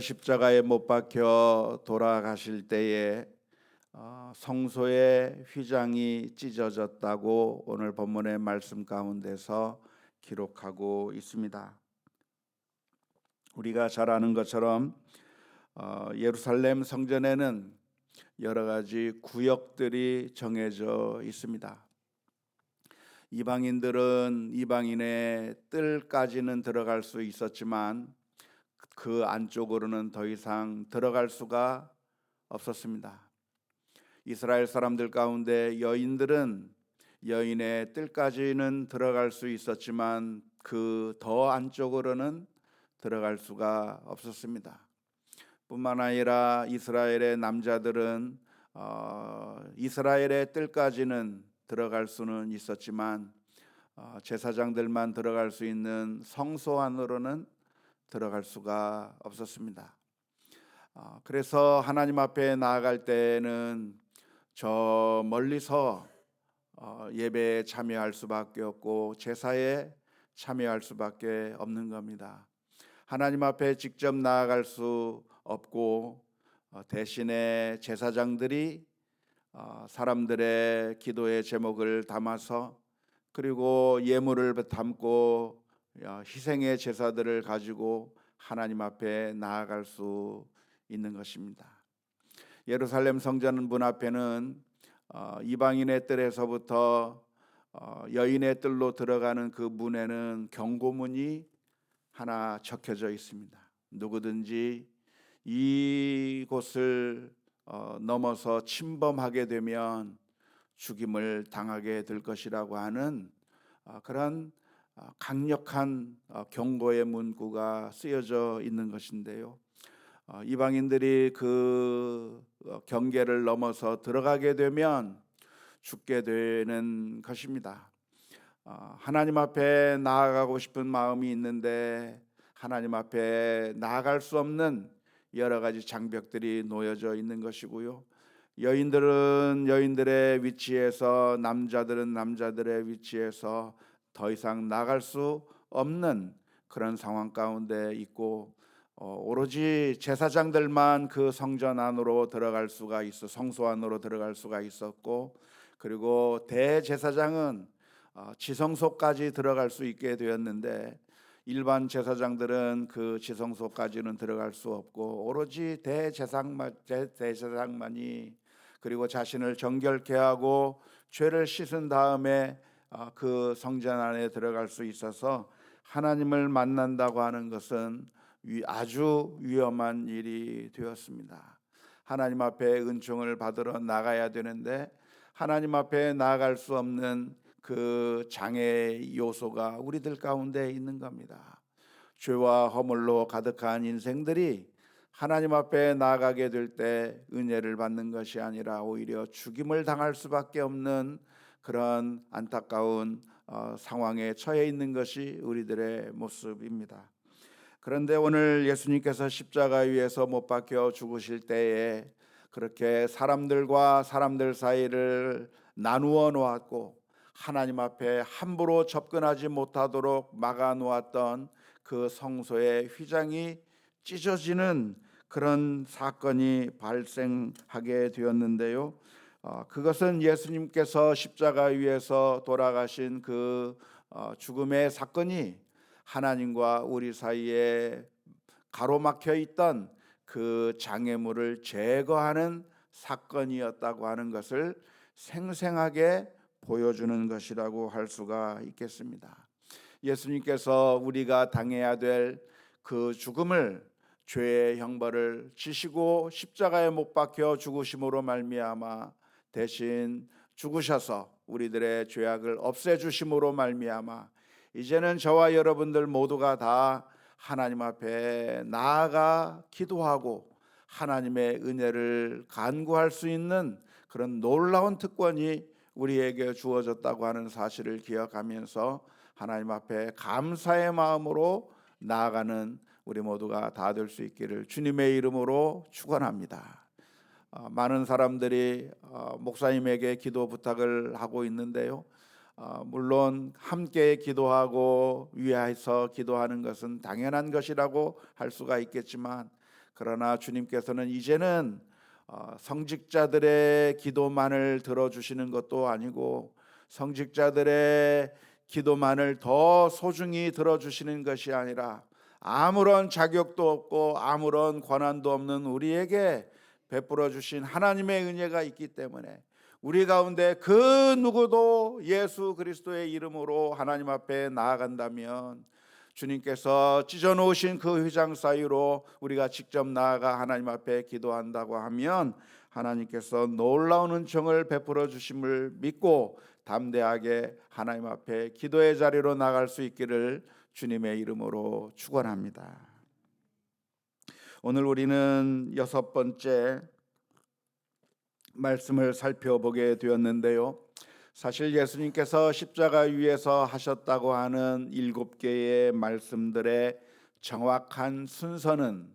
십자가에 못 박혀 돌아가실 때에 성소의 휘장이 찢어졌다고 오늘 본문의 말씀 가운데서 기록하고 있습니다. 우리가 잘 아는 것처럼 예루살렘 성전에는 여러 가지 구역들이 정해져 있습니다. 이방인들은 이방인의 뜰까지는 들어갈 수 있었지만 그 안쪽으로는 더 이상 들어갈 수가 없었습니다. 이스라엘 사람들 가운데 여인들은 여인의 뜰까지는 들어갈 수 있었지만 그 더 안쪽으로는 들어갈 수가 없었습니다. 뿐만 아니라 이스라엘의 남자들은 이스라엘의 뜰까지는 들어갈 수는 있었지만 제사장들만 들어갈 수 있는 성소 안으로는 들어갈 수가 없었습니다. 그래서 하나님 앞에 나아갈 때는 저 멀리서 예배에 참여할 수밖에 없고 제사에 참여할 수밖에 없는 겁니다. 하나님 앞에 직접 나아갈 수 없고 대신에 제사장들이 사람들의 기도의 제목을 담아서 그리고 예물을 담고 희생의 제사들을 가지고 하나님 앞에 나아갈 수 있는 것입니다. 예루살렘 성전 문 앞에는 이방인의 뜰에서부터 여인의 뜰로 들어가는 그 문에는 경고문이 하나 적혀져 있습니다. 누구든지 이곳을 넘어서 침범하게 되면 죽임을 당하게 될 것이라고 하는 그런 강력한 경고의 문구가 쓰여져 있는 것인데요. 이방인들이 그 경계를 넘어서 들어가게 되면 죽게 되는 것입니다. 하나님 앞에 나아가고 싶은 마음이 있는데 하나님 앞에 나아갈 수 없는 여러 가지 장벽들이 놓여져 있는 것이고요. 여인들은 여인들의 위치에서 남자들은 남자들의 위치에서 더 이상 나갈 수 없는 그런 상황 가운데 있고 오로지 제사장들만 그 성전 안으로 들어갈 수가 있어 성소 안으로 들어갈 수가 있었고 그리고 대제사장은 지성소까지 들어갈 수 있게 되었는데 일반 제사장들은 그 지성소까지는 들어갈 수 없고 오로지 대제사장만이 그리고 자신을 정결케 하고 죄를 씻은 다음에 그 성전 안에 들어갈 수 있어서 하나님을 만난다고 하는 것은 아주 위험한 일이 되었습니다. 하나님 앞에 은총을 받으러 나가야 되는데 하나님 앞에 나아갈 수 없는 그 장애 요소가 우리들 가운데 있는 겁니다. 죄와 허물로 가득한 인생들이 하나님 앞에 나아가게 될 때 은혜를 받는 것이 아니라 오히려 죽임을 당할 수밖에 없는 그런 안타까운 상황에 처해 있는 것이 우리들의 모습입니다. 그런데 오늘 예수님께서 십자가 위에서 못 박혀 죽으실 때에 그렇게 사람들과 사람들 사이를 나누어 놓았고 하나님 앞에 함부로 접근하지 못하도록 막아 놓았던 그 성소의 휘장이 찢어지는 그런 사건이 발생하게 되었는데요. 그것은 예수님께서 십자가 위에서 돌아가신 그 죽음의 사건이 하나님과 우리 사이에 가로막혀 있던 그 장애물을 제거하는 사건이었다고 하는 것을 생생하게 보여주는 것이라고 할 수가 있겠습니다. 예수님께서 우리가 당해야 될 그 죽음을 죄의 형벌을 지시고 십자가에 못 박혀 죽으심으로 말미암아 대신 죽으셔서 우리들의 죄악을 없애주심으로 말미암아 이제는 저와 여러분들 모두가 다 하나님 앞에 나아가 기도하고 하나님의 은혜를 간구할 수 있는 그런 놀라운 특권이 우리에게 주어졌다고 하는 사실을 기억하면서 하나님 앞에 감사의 마음으로 나아가는 우리 모두가 다 될 수 있기를 주님의 이름으로 축원합니다. 많은 사람들이 목사님에게 기도 부탁을 하고 있는데요. 물론 함께 기도하고 위하여서 기도하는 것은 당연한 것이라고 할 수가 있겠지만 그러나 주님께서는 이제는 성직자들의 기도만을 들어주시는 것도 아니고 성직자들의 기도만을 더 소중히 들어주시는 것이 아니라 아무런 자격도 없고 아무런 권한도 없는 우리에게 베풀어 주신 하나님의 은혜가 있기 때문에 우리 가운데 그 누구도 예수 그리스도의 이름으로 하나님 앞에 나아간다면 주님께서 찢어놓으신 그 휘장 사이로 우리가 직접 나아가 하나님 앞에 기도한다고 하면 하나님께서 놀라운 은총을 베풀어 주심을 믿고 담대하게 하나님 앞에 기도의 자리로 나갈 수 있기를 주님의 이름으로 축원합니다. 오늘 우리는 6번째 말씀을 살펴보게 되었는데요. 사실 예수님께서 십자가 위에서 하셨다고 하는 7개의 말씀들의 정확한 순서는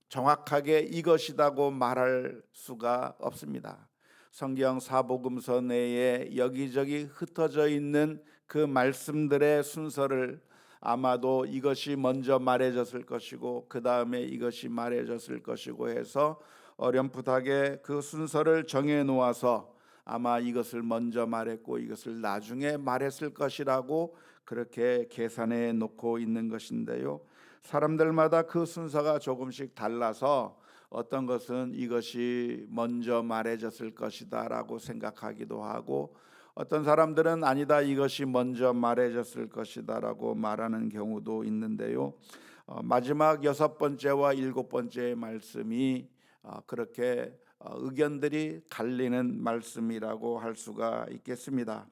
정확하게 이것이라고 말할 수가 없습니다. 성경 사복음서 내에 여기저기 흩어져 있는 그 말씀들의 순서를 아마도 이것이 먼저 말해졌을 것이고 그 다음에 이것이 말해졌을 것이고 해서 어렴풋하게 그 순서를 정해 놓아서 아마 이것을 먼저 말했고 이것을 나중에 말했을 것이라고 그렇게 계산해 놓고 있는 것인데요. 사람들마다 그 순서가 조금씩 달라서 어떤 것은 이것이 먼저 말해졌을 것이다 라고 생각하기도 하고 어떤 사람들은 아니다 이것이 먼저 말해졌을 것이다 라고 말하는 경우도 있는데요. 마지막 6번째와 7번째의 말씀이 그렇게 의견들이 갈리는 말씀이라고 할 수가 있겠습니다.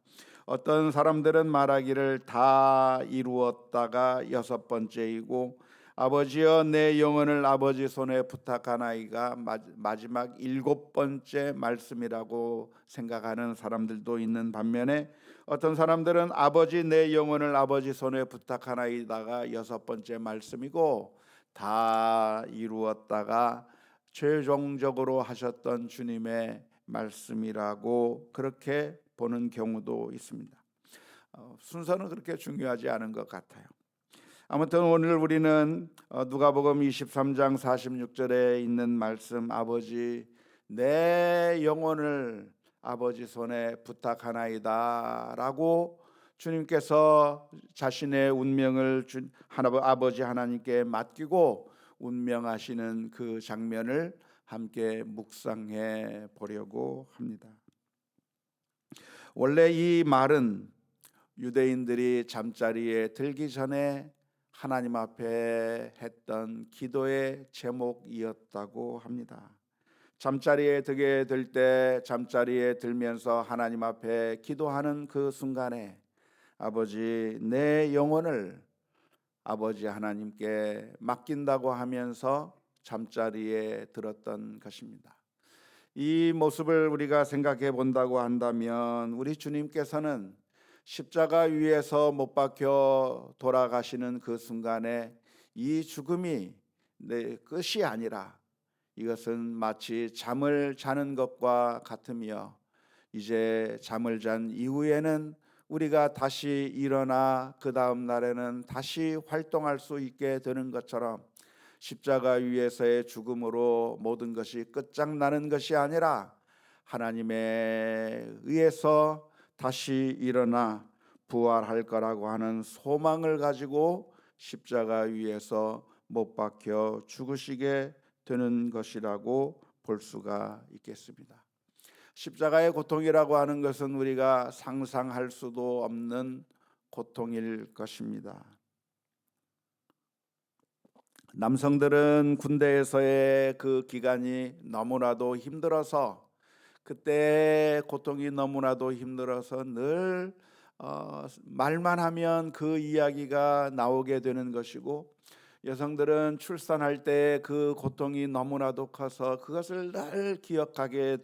어떤 사람들은 말하기를 다 이루었다가 6번째이고 아버지여 내 영혼을 아버지 손에 부탁하나이가 마지막 7번째 말씀이라고 생각하는 사람들도 있는 반면에 어떤 사람들은 아버지 내 영혼을 아버지 손에 부탁하나이다가 6번째 말씀이고 다 이루었다가 최종적으로 하셨던 주님의 말씀이라고 그렇게 보는 경우도 있습니다. 순서는 그렇게 중요하지 않은 것 같아요. 아무튼 오늘 우리는 누가복음 23장 46절에 있는 말씀 아버지 내 영혼을 아버지 손에 부탁하나이다 라고 주님께서 자신의 운명을 아버지 하나님께 맡기고 운명하시는 그 장면을 함께 묵상해 보려고 합니다. 원래 이 말은 유대인들이 잠자리에 들기 전에 하나님 앞에 했던 기도의 제목이었다고 합니다. 잠자리에 들게 될 때 잠자리에 들면서 하나님 앞에 기도하는 그 순간에 아버지 내 영혼을 아버지 하나님께 맡긴다고 하면서 잠자리에 들었던 것입니다. 이 모습을 우리가 생각해 본다고 한다면 우리 주님께서는 십자가 위에서 못 박혀 돌아가시는 그 순간에 이 죽음이 내 끝이 아니라 이것은 마치 잠을 자는 것과 같으며 이제 잠을 잔 이후에는 우리가 다시 일어나 그 다음 날에는 다시 활동할 수 있게 되는 것처럼 십자가 위에서의 죽음으로 모든 것이 끝장나는 것이 아니라 하나님에 의해서 다시 일어나 부활할 거라고 하는 소망을 가지고 십자가 위에서 못 박혀 죽으시게 되는 것이라고 볼 수가 있겠습니다. 십자가의 고통이라고 하는 것은 우리가 상상할 수도 없는 고통일 것입니다. 남성들은 군대에서의 그 기간이 너무나도 힘들어서 그때 고통이 너무나도 힘들어서 늘 말만 하면 그 이야기가 나오게 되는 것이고 여성들은 출산할 때 그 고통이 너무나도 커서 그것을 늘 기억하게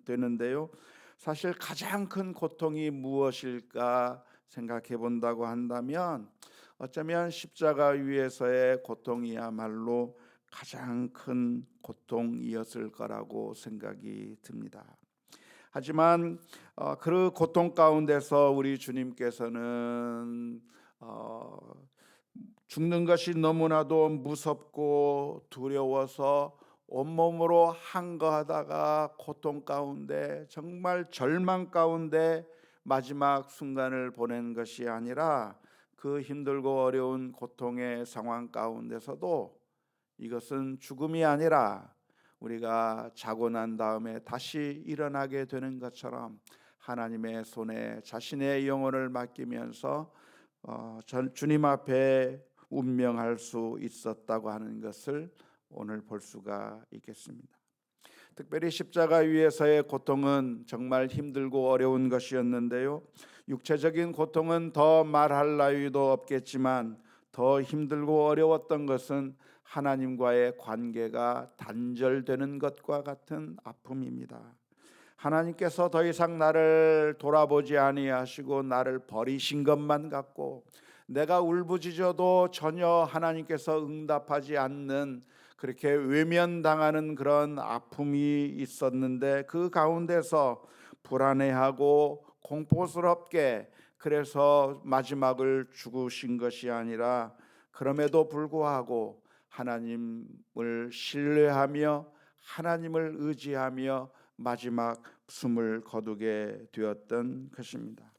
되는데요. 사실 가장 큰 고통이 무엇일까 생각해 본다고 한다면 어쩌면 십자가 위에서의 고통이야말로 가장 큰 고통이었을 거라고 생각이 듭니다. 하지만 그 고통 가운데서 우리 주님께서는 죽는 것이 너무나도 무섭고 두려워서 온몸으로 항거하다가 고통 가운데, 정말 절망 가운데 마지막 순간을 보낸 것이 아니라, 그 힘들고 어려운 고통의 상황 가운데서도 이것은 죽음이 아니라 우리가 자고 난 다음에 다시 일어나게 되는 것처럼 하나님의 손에 자신의 영혼을 맡기면서 주님 앞에 운명할 수 있었다고 하는 것을 오늘 볼 수가 있겠습니다. 특별히 십자가 위에서의 고통은 정말 힘들고 어려운 것이었는데요, 육체적인 고통은 더 말할 나위도 없겠지만 더 힘들고 어려웠던 것은 하나님과의 관계가 단절되는 것과 같은 아픔입니다. 하나님께서 더 이상 나를 돌아보지 아니하시고 나를 버리신 것만 같고, 내가 울부짖어도 전혀 하나님께서 응답하지 않는, 그렇게 외면당하는 그런 아픔이 있었는데, 그 가운데서 불안해하고 공포스럽게, 그래서 마지막을 죽으신 것이 아니라 그럼에도 불구하고 하나님을 신뢰하며 하나님을 의지하며 마지막 숨을 거두게 되었던 것입니다.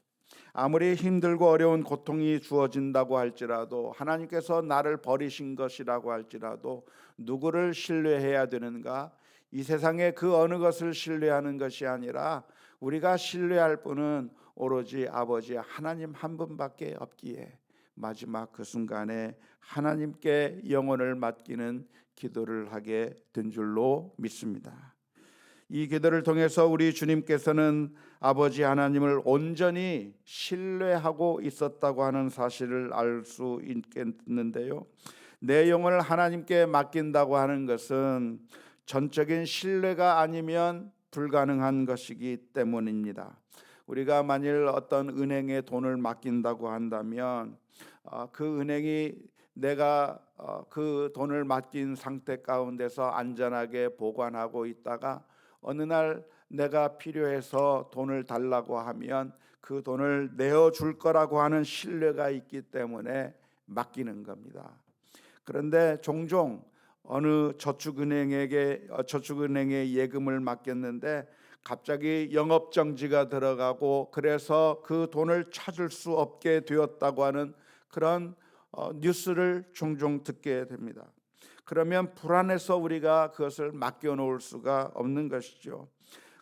아무리 힘들고 어려운 고통이 주어진다고 할지라도, 하나님께서 나를 버리신 것이라고 할지라도 누구를 신뢰해야 되는가? 이 세상의 그 어느 것을 신뢰하는 것이 아니라 우리가 신뢰할 분은 오로지 아버지 하나님 한 분밖에 없기에 마지막 그 순간에 하나님께 영혼을 맡기는 기도를 하게 된 줄로 믿습니다. 이 기도를 통해서 우리 주님께서는 아버지 하나님을 온전히 신뢰하고 있었다고 하는 사실을 알 수 있겠는데요, 내 영혼을 하나님께 맡긴다고 하는 것은 전적인 신뢰가 아니면 불가능한 것이기 때문입니다. 우리가 만일 어떤 은행에 돈을 맡긴다고 한다면 그 은행이 내가 그 돈을 맡긴 상태 가운데서 안전하게 보관하고 있다가 어느 날 내가 필요해서 돈을 달라고 하면 그 돈을 내어줄 거라고 하는 신뢰가 있기 때문에 맡기는 겁니다. 그런데 종종 어느 저축은행에 예금을 맡겼는데 갑자기 영업정지가 들어가고, 그래서 그 돈을 찾을 수 없게 되었다고 하는 그런 뉴스를 종종 듣게 됩니다. 그러면 불안해서 우리가 그것을 맡겨놓을 수가 없는 것이죠.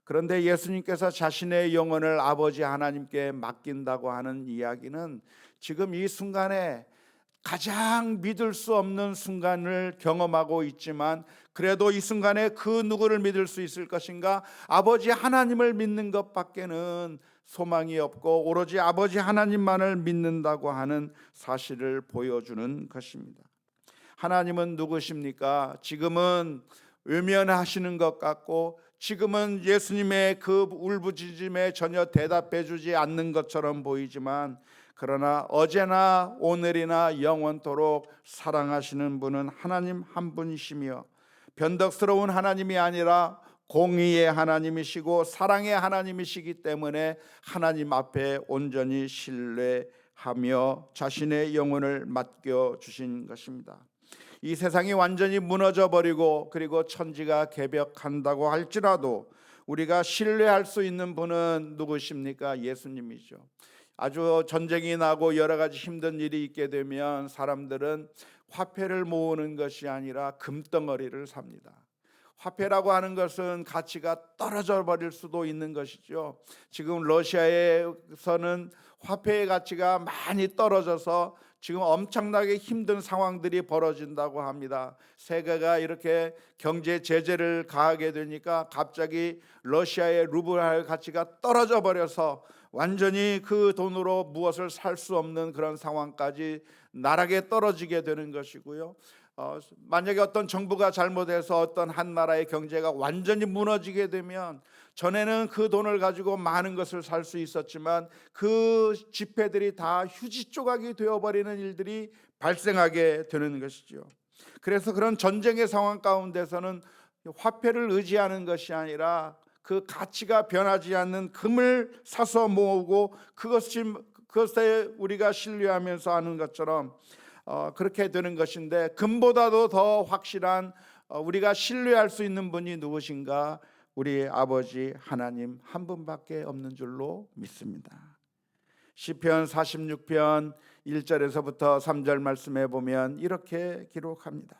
그런데 예수님께서 자신의 영혼을 아버지 하나님께 맡긴다고 하는 이야기는 지금 이 순간에 가장 믿을 수 없는 순간을 경험하고 있지만, 그래도 이 순간에 그 누구를 믿을 수 있을 것인가? 아버지 하나님을 믿는 것밖에는 소망이 없고 오로지 아버지 하나님만을 믿는다고 하는 사실을 보여주는 것입니다. 하나님은 누구십니까? 지금은 외면하시는 것 같고, 지금은 예수님의 그 울부짖음에 전혀 대답해 주지 않는 것처럼 보이지만, 그러나 어제나 오늘이나 영원토록 사랑하시는 분은 하나님 한 분이시며, 변덕스러운 하나님이 아니라 공의의 하나님이시고 사랑의 하나님이시기 때문에 하나님 앞에 온전히 신뢰하며 자신의 영혼을 맡겨주신 것입니다. 이 세상이 완전히 무너져 버리고 그리고 천지가 개벽한다고 할지라도 우리가 신뢰할 수 있는 분은 누구십니까? 예수님이죠. 아주 전쟁이 나고 여러 가지 힘든 일이 있게 되면 사람들은 화폐를 모으는 것이 아니라 금덩어리를 삽니다. 화폐라고 하는 것은 가치가 떨어져 버릴 수도 있는 것이죠. 지금 러시아에서는 화폐의 가치가 많이 떨어져서 지금 엄청나게 힘든 상황들이 벌어진다고 합니다. 세계가 이렇게 경제 제재를 가하게 되니까 갑자기 러시아의 루블의 가치가 떨어져 버려서 완전히 그 돈으로 무엇을 살 수 없는 그런 상황까지 나락에 떨어지게 되는 것이고요. 만약에 어떤 정부가 잘못해서 어떤 한 나라의 경제가 완전히 무너지게 되면, 전에는 그 돈을 가지고 많은 것을 살 수 있었지만 그 지폐들이 다 휴지 조각이 되어버리는 일들이 발생하게 되는 것이죠. 그래서 그런 전쟁의 상황 가운데서는 화폐를 의지하는 것이 아니라 그 가치가 변하지 않는 금을 사서 모으고 그것에 우리가 신뢰하면서 하는 것처럼 그렇게 되는 것인데, 금보다도 더 확실한 우리가 신뢰할 수 있는 분이 누구신가? 우리 아버지 하나님 한 분밖에 없는 줄로 믿습니다. 시편 46편 1절에서부터 3절 말씀에 보면 이렇게 기록합니다.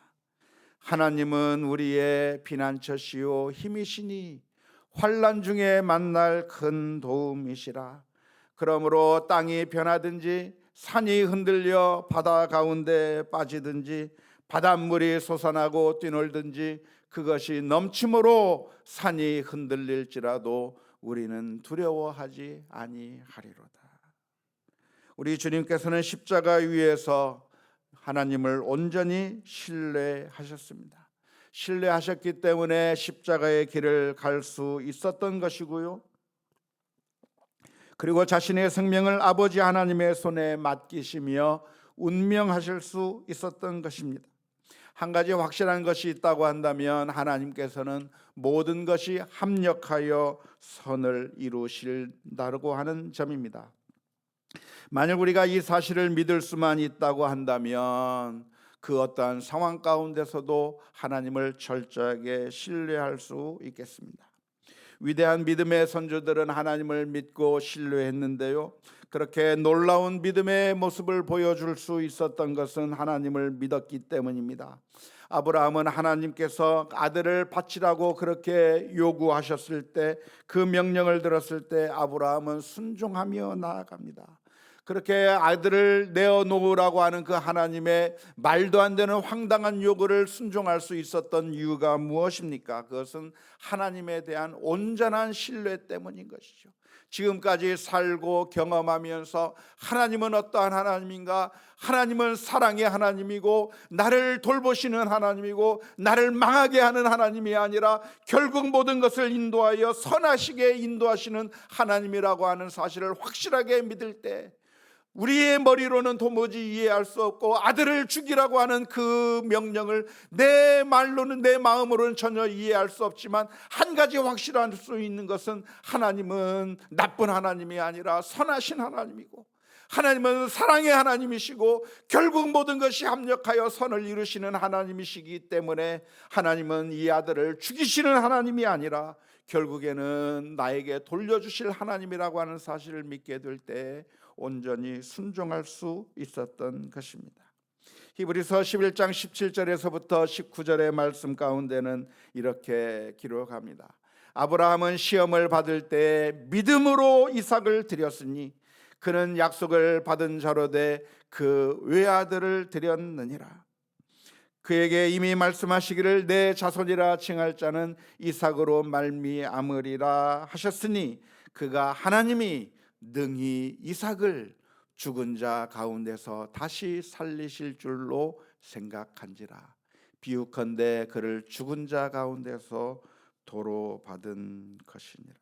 하나님은 우리의 피난처시요 힘이시니 환난 중에 만날 큰 도움이시라. 그러므로 땅이 변하든지 산이 흔들려 바다 가운데 빠지든지 바닷물이 솟아나고 뛰놀든지 그것이 넘침으로 산이 흔들릴지라도 우리는 두려워하지 아니하리로다. 우리 주님께서는 십자가 위에서 하나님을 온전히 신뢰하셨습니다. 신뢰하셨기 때문에 십자가의 길을 갈 수 있었던 것이고요. 그리고 자신의 생명을 아버지 하나님의 손에 맡기시며 운명하실 수 있었던 것입니다. 한 가지 확실한 것이 있다고 한다면 하나님께서는 모든 것이 합력하여 선을 이루신다고 하는 점입니다. 만약 우리가 이 사실을 믿을 수만 있다고 한다면 그 어떠한 상황 가운데서도 하나님을 철저하게 신뢰할 수 있겠습니다. 위대한 믿음의 선조들은 하나님을 믿고 신뢰했는데요, 그렇게 놀라운 믿음의 모습을 보여줄 수 있었던 것은 하나님을 믿었기 때문입니다. 아브라함은 하나님께서 아들을 바치라고 그렇게 요구하셨을 때, 그 명령을 들었을 때 아브라함은 순종하며 나아갑니다. 그렇게 아들을 내어놓으라고 하는 그 하나님의 말도 안 되는 황당한 요구를 순종할 수 있었던 이유가 무엇입니까? 그것은 하나님에 대한 온전한 신뢰 때문인 것이죠. 지금까지 살고 경험하면서 하나님은 어떠한 하나님인가? 하나님은 사랑의 하나님이고 나를 돌보시는 하나님이고 나를 망하게 하는 하나님이 아니라 결국 모든 것을 인도하여 선하시게 인도하시는 하나님이라고 하는 사실을 확실하게 믿을 때, 우리의 머리로는 도무지 이해할 수 없고 아들을 죽이라고 하는 그 명령을 내 말로는, 내 마음으로는 전혀 이해할 수 없지만 한 가지 확실할 수 있는 것은 하나님은 나쁜 하나님이 아니라 선하신 하나님이고, 하나님은 사랑의 하나님이시고 결국 모든 것이 합력하여 선을 이루시는 하나님이시기 때문에 하나님은 이 아들을 죽이시는 하나님이 아니라 결국에는 나에게 돌려주실 하나님이라고 하는 사실을 믿게 될 때 온전히 순종할 수 있었던 것입니다. 히브리서 11장 17절에서부터 19절의 말씀 가운데는 이렇게 기록합니다. 아브라함은 시험을 받을 때 믿음으로 이삭을 드렸으니 그는 약속을 받은 자로 돼 그 외아들을 드렸느니라. 그에게 이미 말씀하시기를 내 자손이라 칭할 자는 이삭으로 말미암으리라 하셨으니 그가 하나님이 능히 이삭을 죽은 자 가운데서 다시 살리실 줄로 생각한지라. 비유컨대 그를 죽은 자 가운데서 도로 받은 것이니라.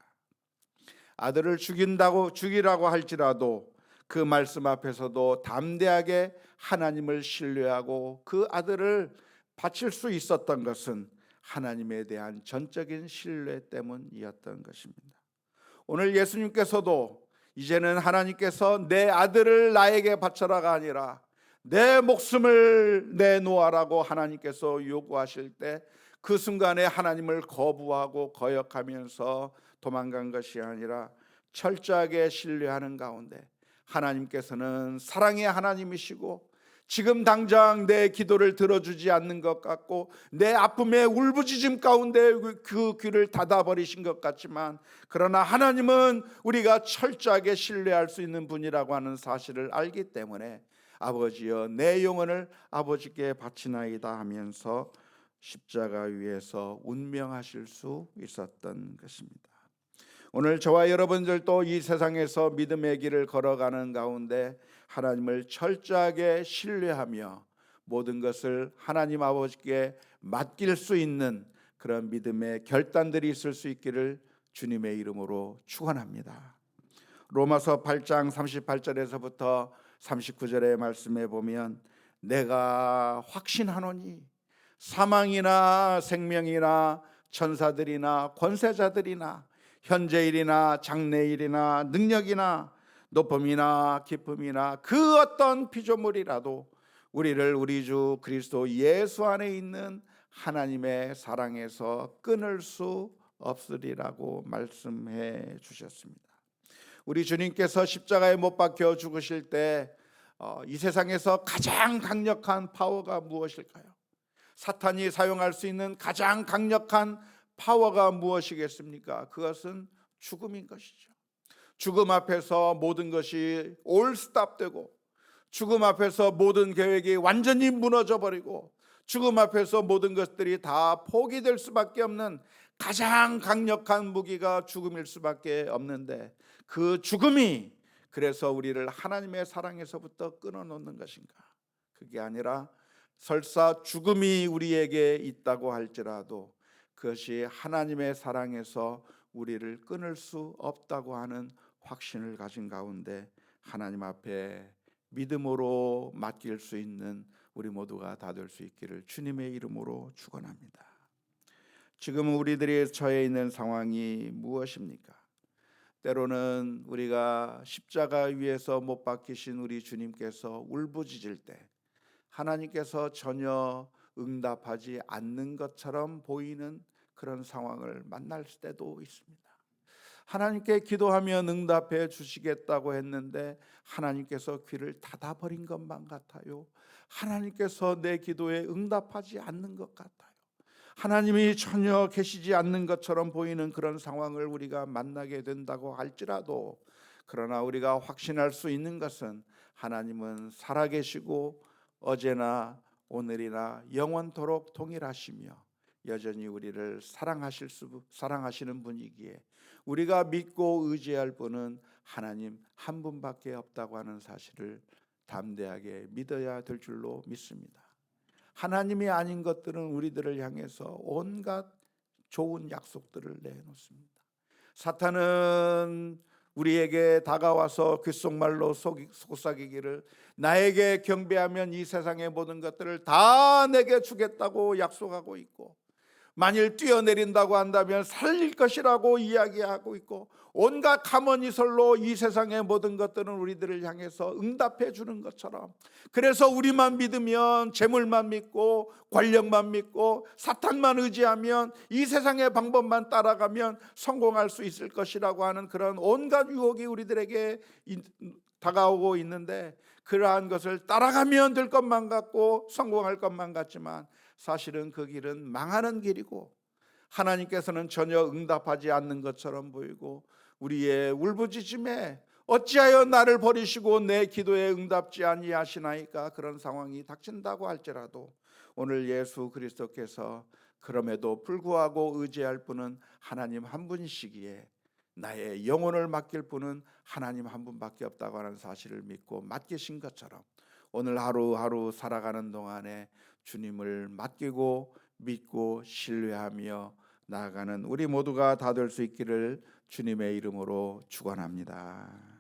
아들을 죽이라고 할지라도 그 말씀 앞에서도 담대하게 하나님을 신뢰하고 그 아들을 바칠 수 있었던 것은 하나님에 대한 전적인 신뢰 때문이었던 것입니다. 오늘 예수님께서도 이제는 하나님께서 내 아들을 나에게 바쳐라가 아니라 내 목숨을 내놓아라고 하나님께서 요구하실 때 그 순간에 하나님을 거부하고 거역하면서 도망간 것이 아니라 철저하게 신뢰하는 가운데 하나님께서는 사랑의 하나님이시고 지금 당장 내 기도를 들어주지 않는 것 같고 내 아픔의 울부짖음 가운데 그 귀를 닫아버리신 것 같지만, 그러나 하나님은 우리가 철저하게 신뢰할 수 있는 분이라고 하는 사실을 알기 때문에 아버지여 내 영혼을 아버지께 바치나이다 하면서 십자가 위에서 운명하실 수 있었던 것입니다. 오늘 저와 여러분들도 이 세상에서 믿음의 길을 걸어가는 가운데 하나님을 철저하게 신뢰하며 모든 것을 하나님 아버지께 맡길 수 있는 그런 믿음의 결단들이 있을 수 있기를 주님의 이름으로 축원합니다. 로마서 8장 38절에서부터 39절의 말씀에 보면 내가 확신하노니 사망이나 생명이나 천사들이나 권세자들이나 현재일이나 장래일이나 능력이나 높음이나 깊음이나 그 어떤 피조물이라도 우리를 우리 주 그리스도 예수 안에 있는 하나님의 사랑에서 끊을 수 없으리라고 말씀해 주셨습니다. 우리 주님께서 십자가에 못 박혀 죽으실 때 이 세상에서 가장 강력한 파워가 무엇일까요? 사탄이 사용할 수 있는 가장 강력한 파워가 무엇이겠습니까? 그것은 죽음인 것이죠. 죽음 앞에서 모든 것이 올 스탑되고, 죽음 앞에서 모든 계획이 완전히 무너져 버리고, 죽음 앞에서 모든 것들이 다 포기될 수밖에 없는 가장 강력한 무기가 죽음일 수밖에 없는데, 그 죽음이 그래서 우리를 하나님의 사랑에서부터 끊어놓는 것인가? 그게 아니라 설사 죽음이 우리에게 있다고 할지라도 그것이 하나님의 사랑에서 우리를 끊을 수 없다고 하는 확신을 가진 가운데 하나님 앞에 믿음으로 맡길 수 있는 우리 모두가 다 될 수 있기를 주님의 이름으로 축원합니다. 지금 우리들이 처해 있는 상황이 무엇입니까? 때로는 우리가 십자가 위에서 못 박히신 우리 주님께서 울부짖을 때 하나님께서 전혀 응답하지 않는 것처럼 보이는 그런 상황을 만날 때도 있습니다. 하나님께 기도하면 응답해 주시겠다고 했는데 하나님께서 귀를 닫아버린 것만 같아요. 하나님께서 내 기도에 응답하지 않는 것 같아요. 하나님이 전혀 계시지 않는 것처럼 보이는 그런 상황을 우리가 만나게 된다고 할지라도, 그러나 우리가 확신할 수 있는 것은 하나님은 살아계시고 어제나 오늘이나 영원토록 동일하시며 여전히 우리를 사랑하시는 분이기에 우리가 믿고 의지할 분은 하나님 한 분밖에 없다고 하는 사실을 담대하게 믿어야 될 줄로 믿습니다. 하나님이 아닌 것들은 우리들을 향해서 온갖 좋은 약속들을 내놓습니다. 사탄은 우리에게 다가와서 귓속말로 속삭이기를 나에게 경배하면 이 세상의 모든 것들을 다 내게 주겠다고 약속하고 있고, 만일 뛰어내린다고 한다면 살릴 것이라고 이야기하고 있고, 온갖 가머니설로 이 세상의 모든 것들은 우리들을 향해서 응답해 주는 것처럼, 그래서 우리만 믿으면, 재물만 믿고 권력만 믿고 사탄만 의지하면, 이 세상의 방법만 따라가면 성공할 수 있을 것이라고 하는 그런 온갖 유혹이 우리들에게 다가오고 있는데, 그러한 것을 따라가면 될 것만 같고 성공할 것만 같지만 사실은 그 길은 망하는 길이고, 하나님께서는 전혀 응답하지 않는 것처럼 보이고, 우리의 울부짖음에 어찌하여 나를 버리시고 내 기도에 응답지 아니하시나이까 그런 상황이 닥친다고 할지라도, 오늘 예수 그리스도께서 그럼에도 불구하고 의지할 분은 하나님 한 분이시기에 나의 영혼을 맡길 분은 하나님 한 분밖에 없다고 하는 사실을 믿고 맡기신 것처럼, 오늘 하루하루 살아가는 동안에 주님을 맡기고 믿고 신뢰하며 나아가는 우리 모두가 다 될 수 있기를 주님의 이름으로 축원합니다.